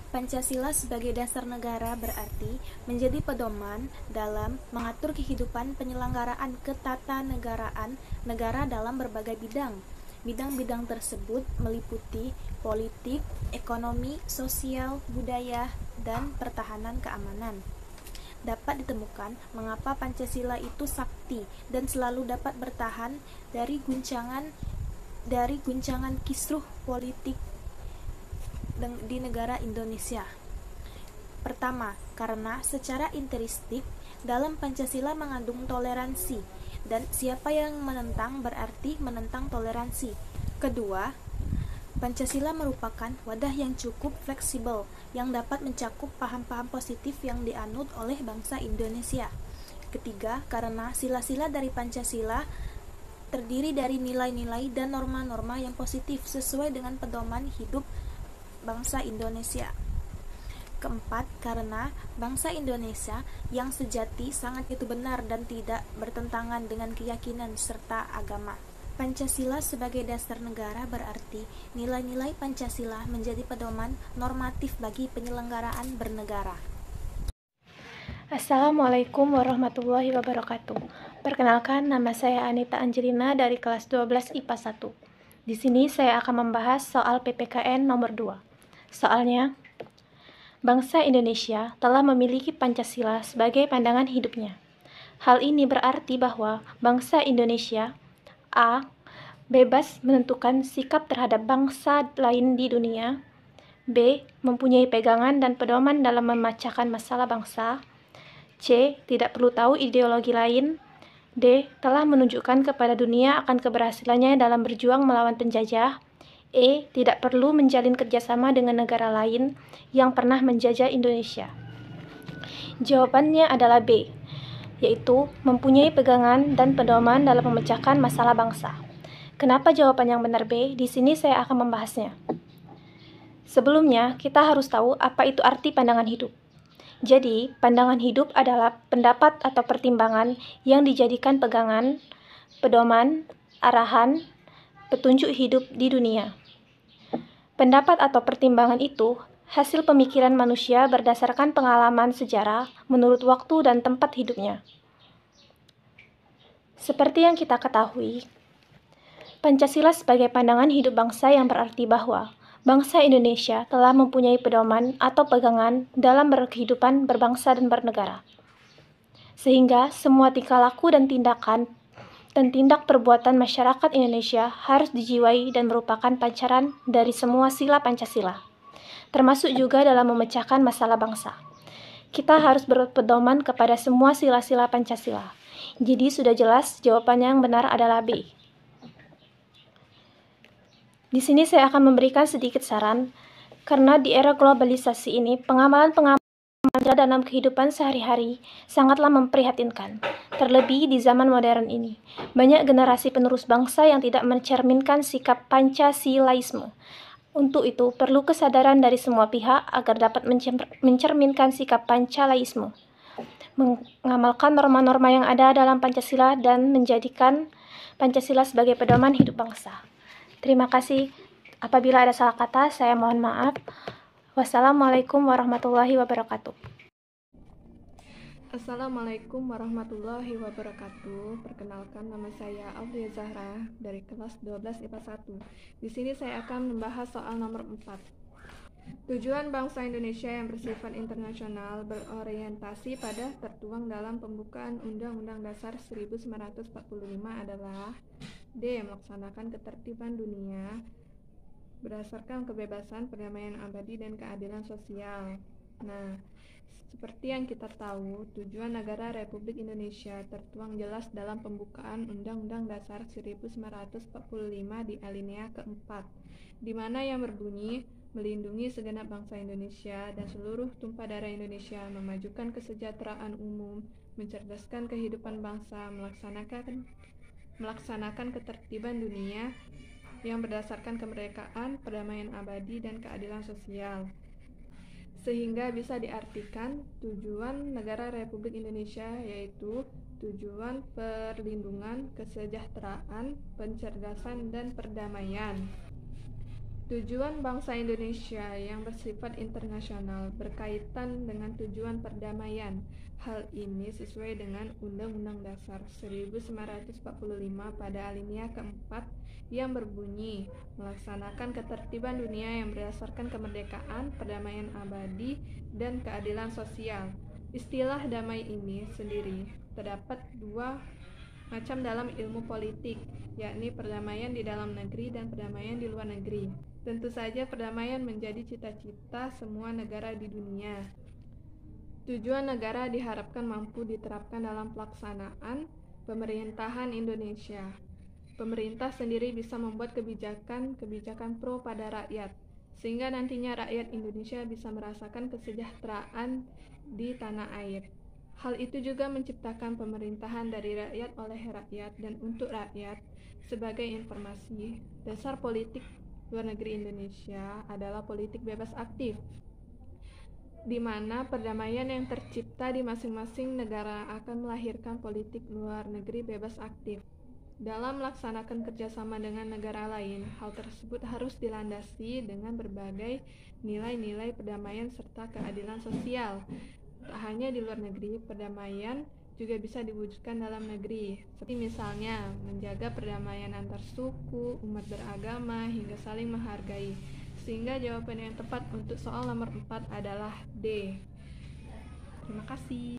Pancasila sebagai dasar negara berarti menjadi pedoman dalam mengatur kehidupan penyelenggaraan ketatanegaraan negara dalam berbagai bidang. Bidang-bidang tersebut meliputi politik, ekonomi, sosial, budaya, dan pertahanan keamanan. Dapat ditemukan mengapa Pancasila itu sakti dan selalu dapat bertahan dari guncangan kisruh politik di negara Indonesia. Pertama, karena secara intrinsik dalam Pancasila mengandung toleransi, dan siapa yang menentang berarti menentang toleransi. Kedua, Pancasila merupakan wadah yang cukup fleksibel yang dapat mencakup paham-paham positif yang dianut oleh bangsa Indonesia. Ketiga, karena sila-sila dari Pancasila terdiri dari nilai-nilai dan norma-norma yang positif sesuai dengan pedoman hidup bangsa Indonesia. Keempat, karena bangsa Indonesia yang sejati sangat itu benar dan tidak bertentangan dengan keyakinan serta agama. Pancasila sebagai dasar negara berarti nilai-nilai Pancasila menjadi pedoman normatif bagi penyelenggaraan bernegara. Assalamualaikum warahmatullahi wabarakatuh. Perkenalkan, nama saya Anita Angelina dari kelas 12 IPA 1. Di sini saya akan membahas soal PPKN nomor 2. Soalnya, bangsa Indonesia telah memiliki Pancasila sebagai pandangan hidupnya. Hal ini berarti bahwa bangsa Indonesia A. bebas menentukan sikap terhadap bangsa lain di dunia. B. mempunyai pegangan dan pedoman dalam memecahkan masalah bangsa. C. tidak perlu tahu ideologi lain. D. telah menunjukkan kepada dunia akan keberhasilannya dalam berjuang melawan penjajah. E. tidak perlu menjalin kerjasama dengan negara lain yang pernah menjajah Indonesia. Jawabannya adalah B, yaitu mempunyai pegangan dan pedoman dalam memecahkan masalah bangsa. Kenapa jawaban yang benar B? Di sini saya akan membahasnya. Sebelumnya, kita harus tahu apa itu arti pandangan hidup. Jadi, pandangan hidup adalah pendapat atau pertimbangan yang dijadikan pegangan, pedoman, arahan, petunjuk hidup di dunia. Pendapat atau pertimbangan itu hasil pemikiran manusia berdasarkan pengalaman sejarah menurut waktu dan tempat hidupnya. Seperti yang kita ketahui, Pancasila sebagai pandangan hidup bangsa yang berarti bahwa bangsa Indonesia telah mempunyai pedoman atau pegangan dalam berkehidupan berbangsa dan bernegara. Sehingga semua tingkah laku dan tindak perbuatan masyarakat Indonesia harus dijiwai dan merupakan pancaran dari semua sila Pancasila, termasuk juga dalam memecahkan masalah bangsa. Kita harus berpedoman kepada semua sila-sila Pancasila. Jadi sudah jelas jawaban yang benar adalah B. Di sini saya akan memberikan sedikit saran, karena di era globalisasi ini, pengamalan-pengamalan dalam kehidupan sehari-hari sangatlah memprihatinkan. Terlebih di zaman modern ini, banyak generasi penerus bangsa yang tidak mencerminkan sikap Pancasilaisme. Untuk itu, perlu kesadaran dari semua pihak agar dapat mencerminkan sikap Pancasilaisme, mengamalkan norma-norma yang ada dalam Pancasila dan menjadikan Pancasila sebagai pedoman hidup bangsa. Terima kasih. Apabila ada salah kata, saya mohon maaf. Wassalamualaikum warahmatullahi wabarakatuh. Assalamualaikum warahmatullahi wabarakatuh. Perkenalkan, nama saya Aulia Zahra dari kelas 12 IPA 1. Di sini saya akan membahas soal nomor 4. Tujuan bangsa Indonesia yang bersifat internasional berorientasi pada tertuang dalam pembukaan Undang-Undang Dasar 1945 adalah D. Melaksanakan ketertiban dunia berdasarkan kebebasan, perdamaian abadi, dan keadilan sosial. Nah, seperti yang kita tahu, tujuan negara Republik Indonesia tertuang jelas dalam pembukaan Undang-Undang Dasar 1945 di alinea keempat, di mana yang berbunyi, melindungi segenap bangsa Indonesia dan seluruh tumpah darah Indonesia, memajukan kesejahteraan umum, mencerdaskan kehidupan bangsa, melaksanakan ketertiban dunia yang berdasarkan kemerdekaan, perdamaian abadi, dan keadilan sosial. Sehingga bisa diartikan tujuan negara Republik Indonesia yaitu tujuan perlindungan, kesejahteraan, pencerdasan, dan perdamaian. Tujuan bangsa Indonesia yang bersifat internasional berkaitan dengan tujuan perdamaian. Hal ini sesuai dengan Undang-Undang Dasar 1945 pada alinea keempat yang berbunyi melaksanakan ketertiban dunia yang berdasarkan kemerdekaan, perdamaian abadi, dan keadilan sosial. Istilah damai ini sendiri terdapat dua macam dalam ilmu politik, yakni perdamaian di dalam negeri dan perdamaian di luar negeri. Tentu saja perdamaian menjadi cita-cita semua negara di dunia. Tujuan negara diharapkan mampu diterapkan dalam pelaksanaan pemerintahan Indonesia. Pemerintah sendiri bisa membuat kebijakan pro pada rakyat, sehingga nantinya rakyat Indonesia bisa merasakan kesejahteraan di tanah air. Hal itu juga menciptakan pemerintahan dari rakyat oleh rakyat dan untuk rakyat. Sebagai informasi, dasar politik luar negeri Indonesia adalah politik bebas aktif, di mana perdamaian yang tercipta di masing-masing negara akan melahirkan politik luar negeri bebas aktif. Dalam melaksanakan kerjasama dengan negara lain, hal tersebut harus dilandasi dengan berbagai nilai-nilai perdamaian serta keadilan sosial. Tak hanya di luar negeri, perdamaian juga bisa diwujudkan dalam negeri, seperti misalnya menjaga perdamaian antar suku, umat beragama, hingga saling menghargai. Sehingga jawaban yang tepat untuk soal nomor 4 adalah D. Terima kasih.